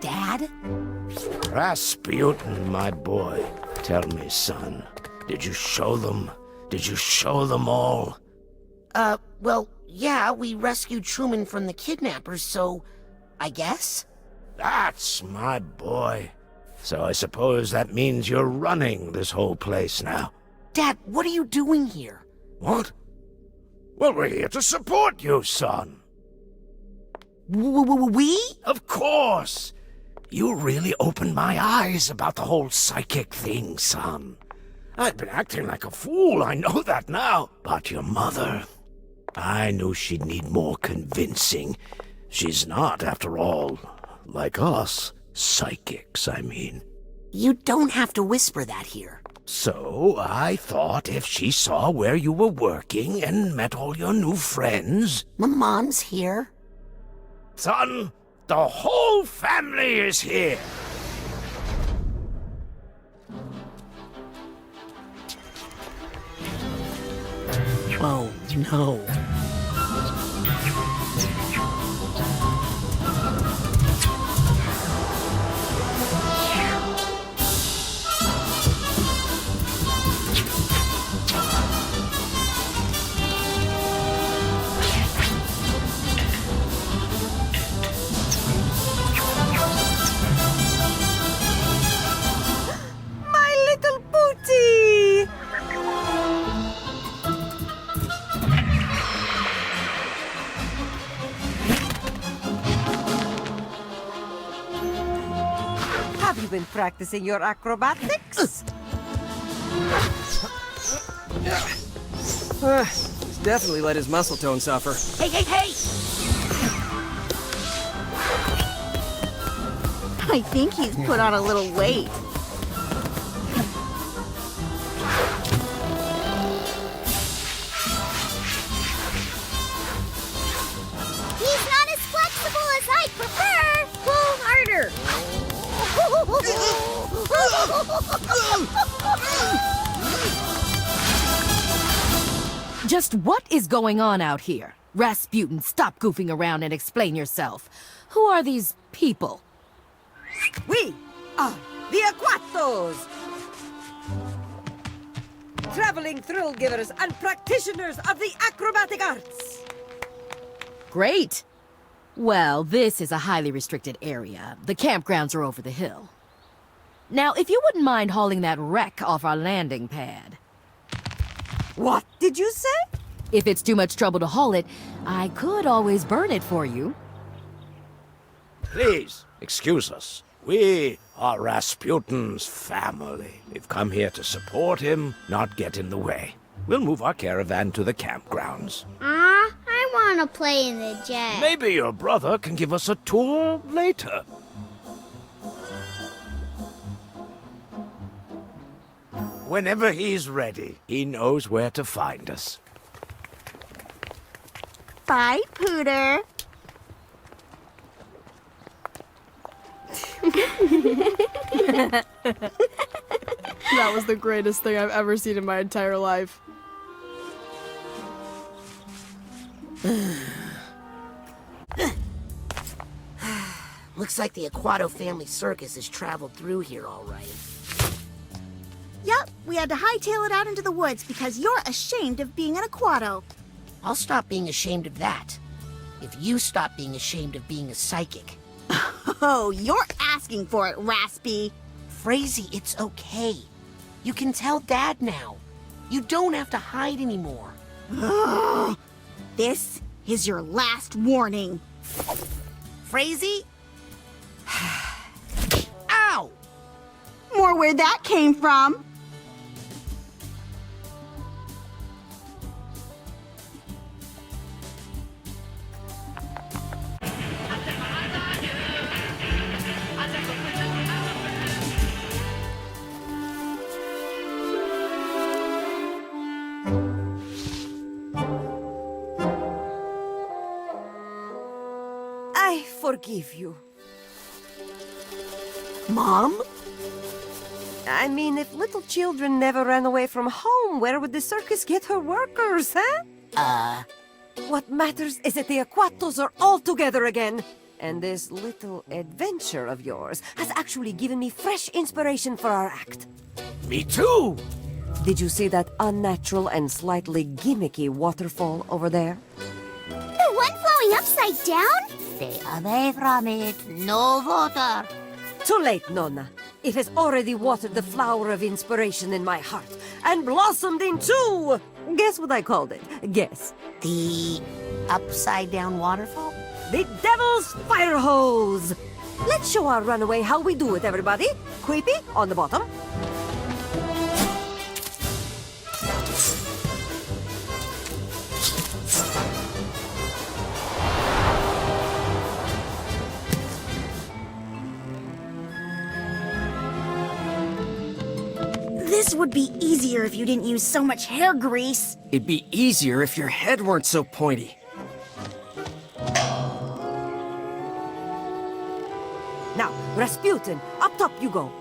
Dad? Rasputin, my boy. Tell me, son, did you show them? Did you show them all? Well, yeah, we rescued Truman from the kidnappers, so I guess? That's my boy. So I suppose that means you're running this whole place now. Dad, what are you doing here? What? Well, we're here to support you, son. We? Of course. You really opened my eyes about the whole psychic thing, son. I've been acting like a fool, I know that now. But your mother, I knew she'd need more convincing. She's not, after all, like us. Psychics, I mean. You don't have to whisper that here. So I thought if she saw where you were working and met all your new friends... My mom's here. Son, the whole family is here. Oh, no. Have you been practicing your acrobatics? He's definitely let his muscle tone suffer. Hey, hey, hey! I think he's put on a little weight. He's not as flexible as I'd prefer. Pull harder. Just what is going on out here? Rasputin, stop goofing around and explain yourself. Who are these people? We are the Aquatos! Traveling thrill givers and practitioners of the acrobatic arts! Great. Well, this is a highly restricted area. The campgrounds are over the hill. Now, if you wouldn't mind hauling that wreck off our landing pad. What did you say? If it's too much trouble to haul it, I could always burn it for you. Please, excuse us. We are Rasputin's family. We've come here to support him, not get in the way. We'll move our caravan to the campgrounds. I want to play in the jet. Maybe your brother can give us a tour later. Whenever he's ready, he knows where to find us. Bye, Pooter. That was the greatest thing I've ever seen in my entire life. Looks like the Aquato family circus has traveled through here all right. Yup, we had to hightail it out into the woods because you're ashamed of being an Aquato. I'll stop being ashamed of that. If you stop being ashamed of being a psychic. Oh, you're asking for it, Raspy. Frazee, it's okay. You can tell Dad now. You don't have to hide anymore. This is your last warning. Frazee? Ow! More where that came from. I forgive you. Mom? I mean, if little children never ran away from home, where would the circus get her workers, huh? What matters is that the Aquatos are all together again. And this little adventure of yours has actually given me fresh inspiration for our act. Me too! Did you see that unnatural and slightly gimmicky waterfall over there? The one flowing upside down? Stay away from it. No water. Too late, Nonna. It has already watered the flower of inspiration in my heart and blossomed into... Guess what I called it? Guess. The upside down waterfall? The Devil's Fire Hose! Let's show our runaway how we do it, everybody. Creepy on the bottom. This would be easier if you didn't use so much hair grease. It'd be easier if your head weren't so pointy. Now, Rasputin, up top you go.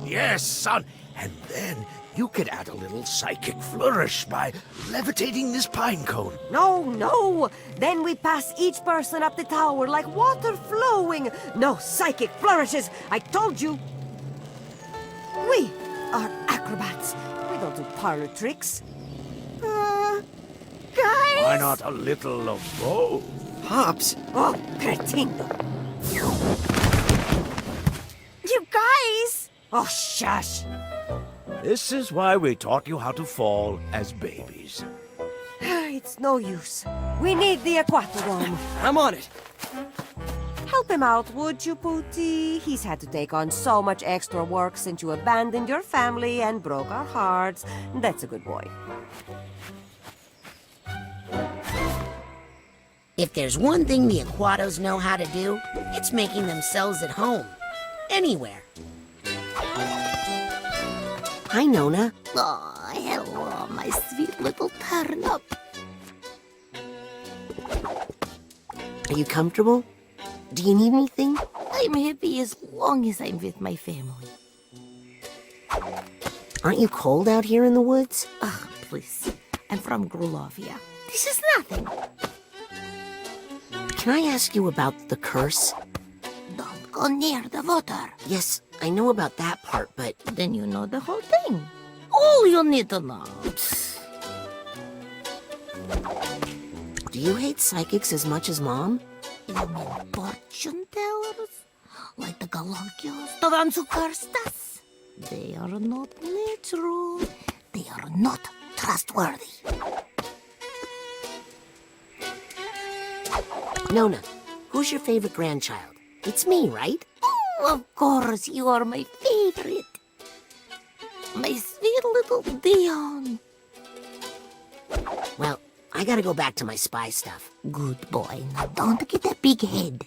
Yes, son. And then you could add a little psychic flourish by levitating this pine cone. No. Then we pass each person up the tower like water flowing. No psychic flourishes, I told you. We are acrobats. We don't do parlor tricks. Guys? Why not a little of both? Pops, Oh, cretino. You guys! Oh, shush. This is why we taught you how to fall as babies. It's no use. We need the Aquato dome. I'm on it. Help him out, would you, Pooty? He's had to take on so much extra work since you abandoned your family and broke our hearts. That's a good boy. If there's one thing the Aquatos know how to do, it's making themselves at home. Anywhere. Hi, Nona. Oh, hello, my sweet little turnip. Are you comfortable? Do you need anything? I'm happy as long as I'm with my family. Aren't you cold out here in the woods? Ugh, please. I'm from Grulovia. This is nothing. Can I ask you about the curse? Don't go near the water. Yes, I know about that part, but Then you know the whole thing. All you need to know. do you hate psychics as much as Mom? You mean fortune tellers? Like the Galunkios, the ones who cursed us? They are not natural. They are not trustworthy. Nona, who's your favorite grandchild? It's me, right? Oh, of course, you are my favorite. My sweet little Dion. Well, I gotta go back to my spy stuff. Good boy. Now don't get a big head.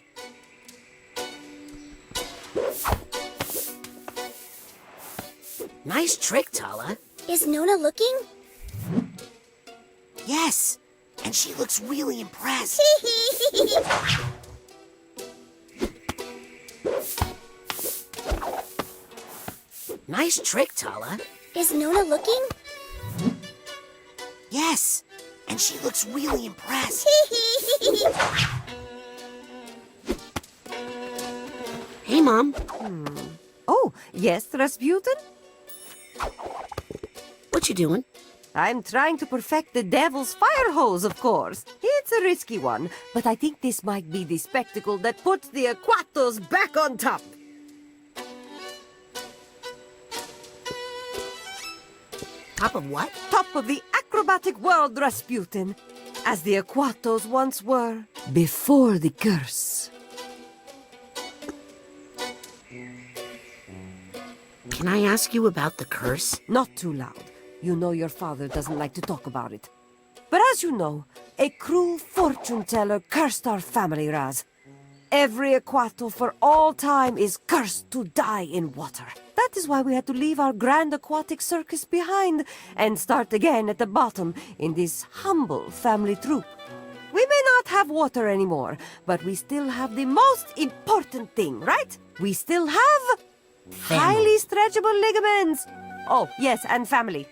Nice trick, Tala. Is Nona looking? Yes, and she looks really impressed. Nice trick, Tala. Is Nona looking? Yes, and she looks really impressed. Hey, Mom. Oh, yes, Rasputin? What you doing? I'm trying to perfect the Devil's Fire Hose, of course. It's a risky one, but I think this might be the spectacle that puts the Aquatos back on top. Top of what? Top of the acrobatic world, Rasputin, as the Aquatos once were before the curse. Can I ask you about the curse? Not too loud. You know your father doesn't like to talk about it. But as you know, a cruel fortune teller cursed our family, Raz. Every Aquato for all time is cursed to die in water. That is why we had to leave our grand aquatic circus behind and start again at the bottom in this humble family troupe. We may not have water anymore, but we still have the most important thing, right? We still have highly stretchable ligaments. Oh, yes, and family.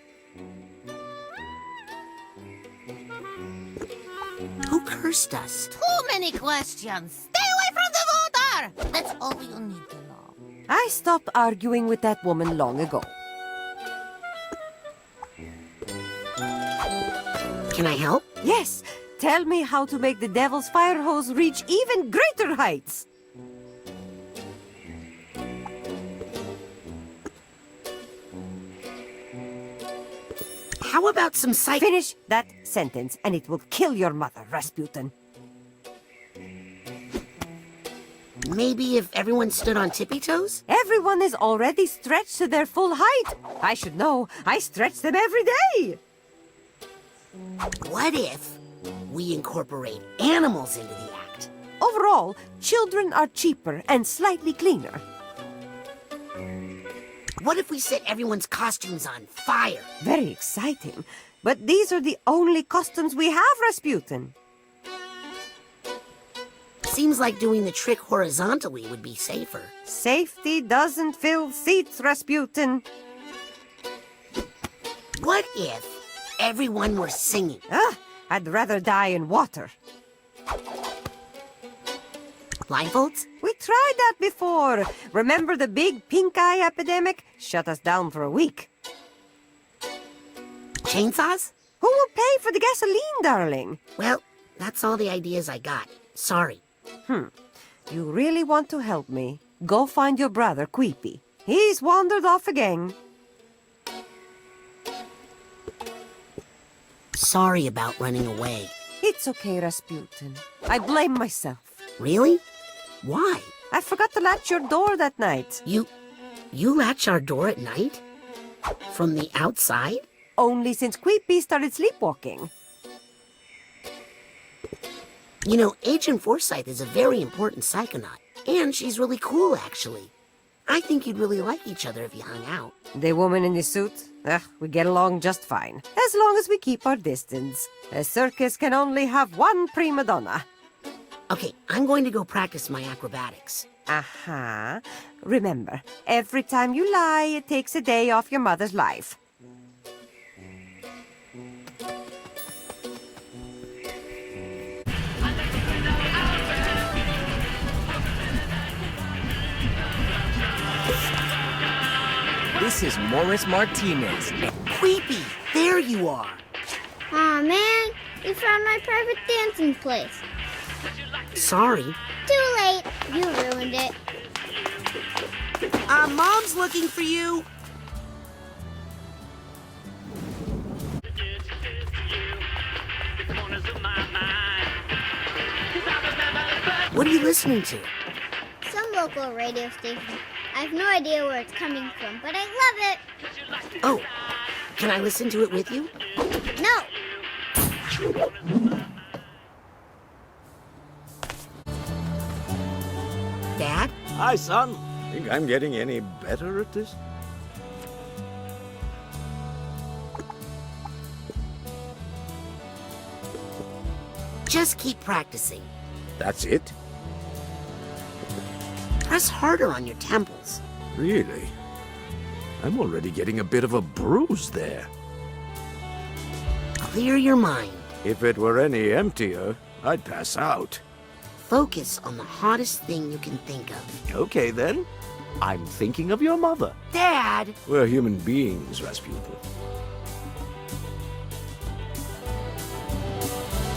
Who cursed us? Too many questions. Stay away There! That's all you need to know. I stopped arguing with that woman long ago. Can I help? Yes, tell me how to make the devil's fire hose reach even greater heights. How about some Finish that sentence and it will kill your mother, Rasputin. Maybe if everyone stood on tippy toes? Everyone is already stretched to their full height. I should know. I stretch them every day. What if we incorporate animals into the act? Overall, children are cheaper and slightly cleaner. What if we set everyone's costumes on fire? Very exciting. But these are the only costumes we have, Rasputin. Seems like doing the trick horizontally would be safer. Safety doesn't fill seats, Rasputin. What if everyone were singing? I'd rather die in water. Blindfolds? We tried that before. Remember the big pink eye epidemic? Shut us down for a week. Chainsaws? Who will pay for the gasoline, darling? Well, that's all the ideas I got. Sorry. You really want to help me? Go find your brother, Queepy. He's wandered off again. Sorry about running away. It's okay, Rasputin. I blame myself. Really? Why? I forgot to latch your door that night. You latch our door at night? From the outside? Only since Queepy started sleepwalking. You know, Agent Forsyth is a very important Psychonaut. And she's really cool, actually. I think you'd really like each other if you hung out. The woman in the suit? We get along just fine. As long as we keep our distance. A circus can only have one prima donna. Okay, I'm going to go practice my acrobatics. Aha. Remember, every time you lie, it takes a day off your mother's life. This is Morris Martinez. Creepy! There you are! Aw, man. You found my private dancing place. Sorry. Too late. You ruined it. Mom's looking for you! What are you listening to? Some local radio station. I have no idea where it's coming from, but I love it. Oh, can I listen to it with you? No. Dad? Hi, son. Think I'm getting any better at this? Just keep practicing. That's it? Press harder on your temples. Really? I'm already getting a bit of a bruise there. Clear your mind. If it were any emptier, I'd pass out. Focus on the hottest thing you can think of. Okay, then. I'm thinking of your mother. Dad! We're human beings, Rasputin.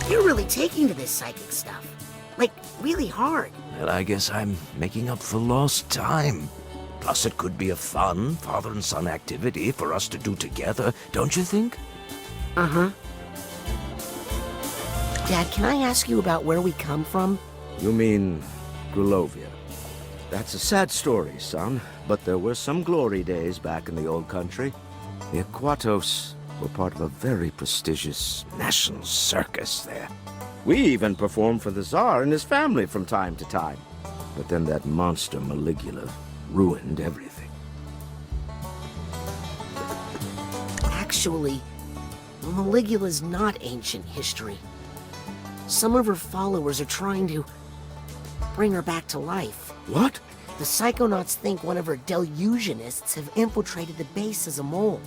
You're really taking to this psychic stuff. Like, really hard. Well, I guess I'm making up for lost time. Plus, it could be a fun father and son activity for us to do together, don't you think? Uh-huh. Dad, can I ask you about where we come from? You mean Grulovia? That's a sad story, son, but there were some glory days back in the old country. The Aquatos were part of a very prestigious national circus there. We even performed for the Tsar and his family from time to time. But then that monster Maligula ruined everything. Actually, Maligula's not ancient history. Some of her followers are trying to bring her back to life. What? The Psychonauts think one of her delusionists have infiltrated the base as a mole.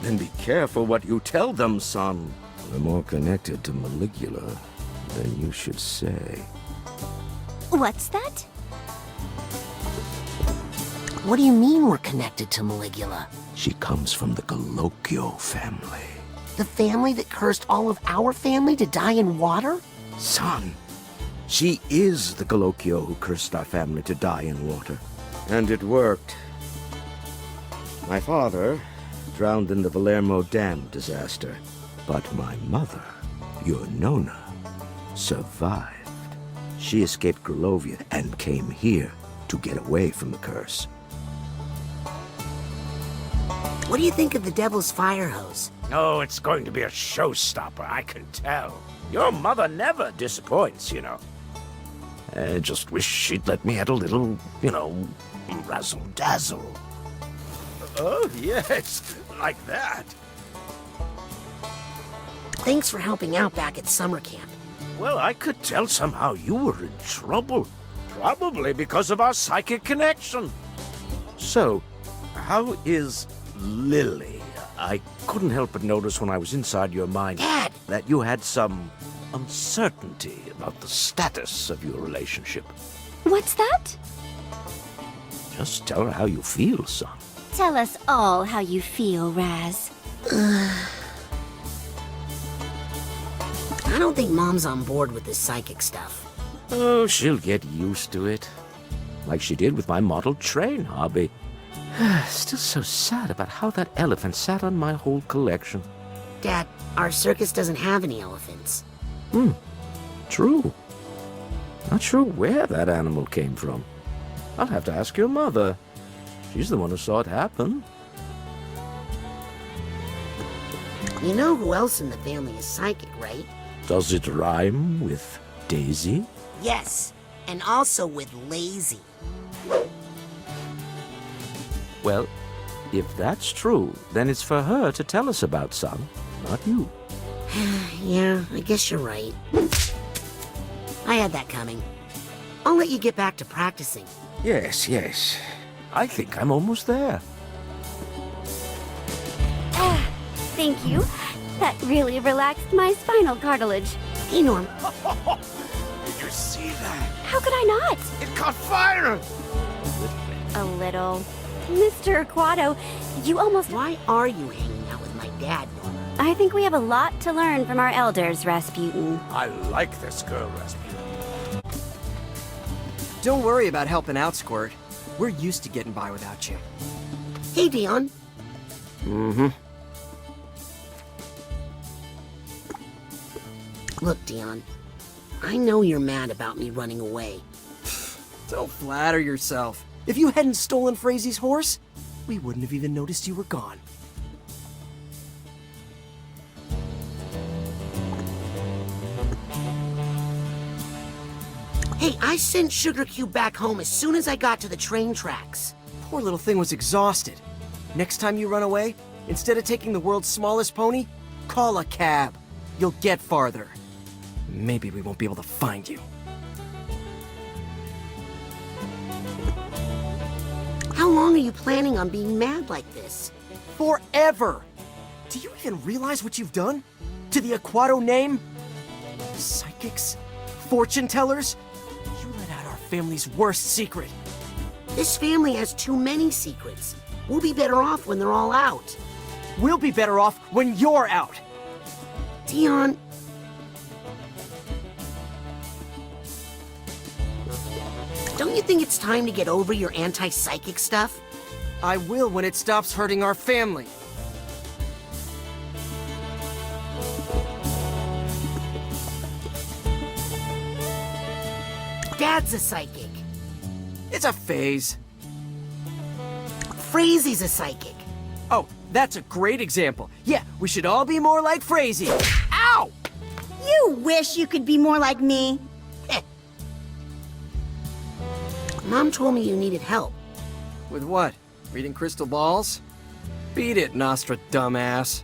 Then be careful what you tell them, son. We're more connected to Maligula than you should say. What's that? What do you mean we're connected to Maligula? She comes from the Galocchio family. The family that cursed all of our family to die in water? Son, she is the Galocchio who cursed our family to die in water. And it worked. My father drowned in the Valermo Dam disaster. But my mother, your Nona, survived. She escaped Grulovia and came here to get away from the curse. What do you think of the Devil's Fire Hose? Oh, it's going to be a showstopper, I can tell. Your mother never disappoints, you know. I just wish she'd let me add a little, razzle-dazzle. Oh, yes, like that. Thanks for helping out back at summer camp. Well, I could tell somehow you were in trouble. Probably because of our psychic connection. So, how is Lily? I couldn't help but notice when I was inside your mind, Dad! that you had some uncertainty about the status of your relationship. What's that? Just tell her how you feel, son. Tell us all how you feel, Raz. I don't think Mom's on board with this psychic stuff. Oh, she'll get used to it. Like she did with my model train hobby. Still so sad about how that elephant sat on my whole collection. Dad, our circus doesn't have any elephants. True. Not sure where that animal came from. I'll have to ask your mother. She's the one who saw it happen. You know who else in the family is psychic, right? Does it rhyme with Daisy? Yes, and also with lazy. Well, if that's true, then it's for her to tell us about, son, not you. Yeah, I guess you're right. I had that coming. I'll let you get back to practicing. Yes, yes. I think I'm almost there. Thank you. That really relaxed my spinal cartilage. Hey, Norm. Did you see that? How could I not? It caught fire! A little. Mr. Aquato, you almost... Why are you hanging out with my dad, Norm? I think we have a lot to learn from our elders, Rasputin. I like this girl, Rasputin. Don't worry about helping out, Squirt. We're used to getting by without you. Hey, Dion. Look, Dion. I know you're mad about me running away. Don't flatter yourself. If you hadn't stolen Frazy's horse, we wouldn't have even noticed you were gone. Hey, I sent Sugar Cube back home as soon as I got to the train tracks. Poor little thing was exhausted. Next time you run away, instead of taking the world's smallest pony, call a cab. You'll get farther. Maybe we won't be able to find you. How long are you planning on being mad like this? Forever! Do you even realize what you've done? To the Aquato name? Psychics? Fortune tellers? You let out our family's worst secret. This family has too many secrets. We'll be better off when they're all out. We'll be better off when you're out. Dion. Don't you think it's time to get over your anti-psychic stuff? I will when it stops hurting our family. Dad's a psychic. It's a phase. Frazy's a psychic. Oh, that's a great example. Yeah, we should all be more like Frazy. Ow! You wish you could be more like me. Mom told me you needed help. With what? Reading crystal balls? Beat it, Nostra dumbass.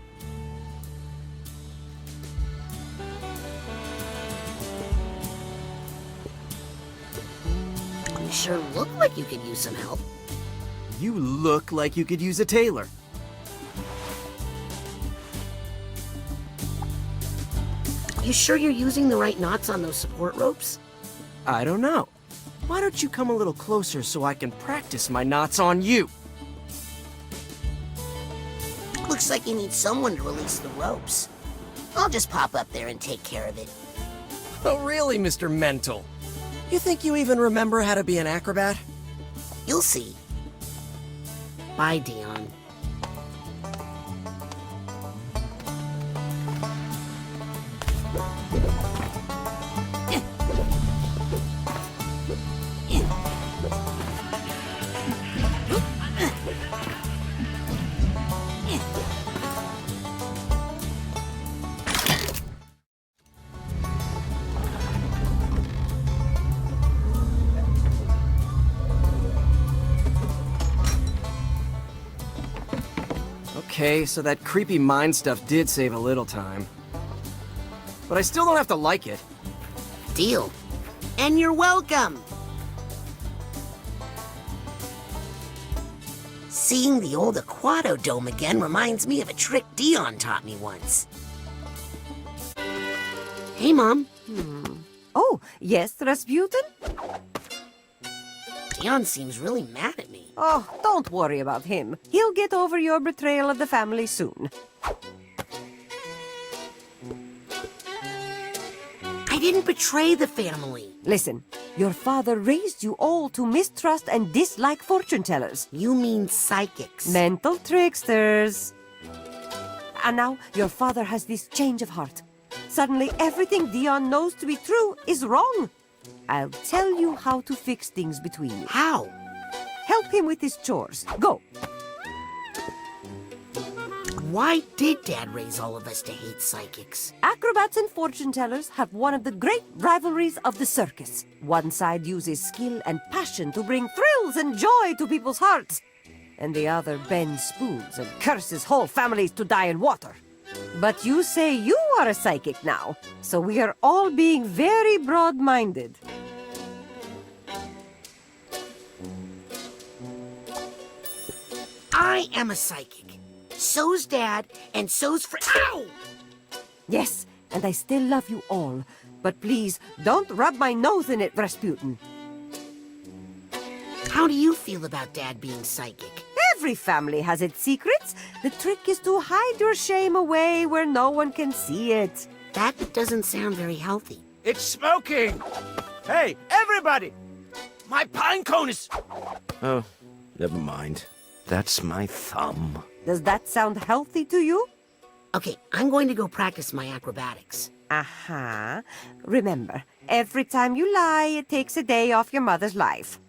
You sure look like you could use some help. You look like you could use a tailor. You sure you're using the right knots on those support ropes? I don't know. Why don't you come a little closer so I can practice my knots on you? Looks like you need someone to release the ropes. I'll just pop up there and take care of it. Oh, really, Mr. Mental? You think you even remember how to be an acrobat? You'll see. Bye, Dion. Okay, so that creepy mind stuff did save a little time. But I still don't have to like it. Deal. And you're welcome. Seeing the old Aquato dome again reminds me of a trick Dion taught me once. Hey, Mom. Oh, yes, Rasputin? Dion seems really mad at me. Oh, don't worry about him. He'll get over your betrayal of the family soon. I didn't betray the family. Listen, your father raised you all to mistrust and dislike fortune tellers. You mean psychics. Mental tricksters. And now your father has this change of heart. Suddenly everything Dion knows to be true is wrong. I'll tell you how to fix things between you. How? Help him with his chores. Go. Why did Dad raise all of us to hate psychics? Acrobats and fortune tellers have one of the great rivalries of the circus. One side uses skill and passion to bring thrills and joy to people's hearts, and the other bends spoons and curses whole families to die in water. But you say you are a psychic now, so we are all being very broad-minded. I am a psychic. So's Dad, and so's Ow! Yes, and I still love you all. But please, don't rub my nose in it, Rasputin. How do you feel about Dad being psychic? Every family has its secrets. The trick is to hide your shame away where no one can see it. That doesn't sound very healthy. It's smoking! Hey, everybody! My pine cone is... Oh, never mind. That's my thumb. Does that sound healthy to you? Okay, I'm going to go practice my acrobatics. Aha. Remember, every time you lie, it takes a day off your mother's life.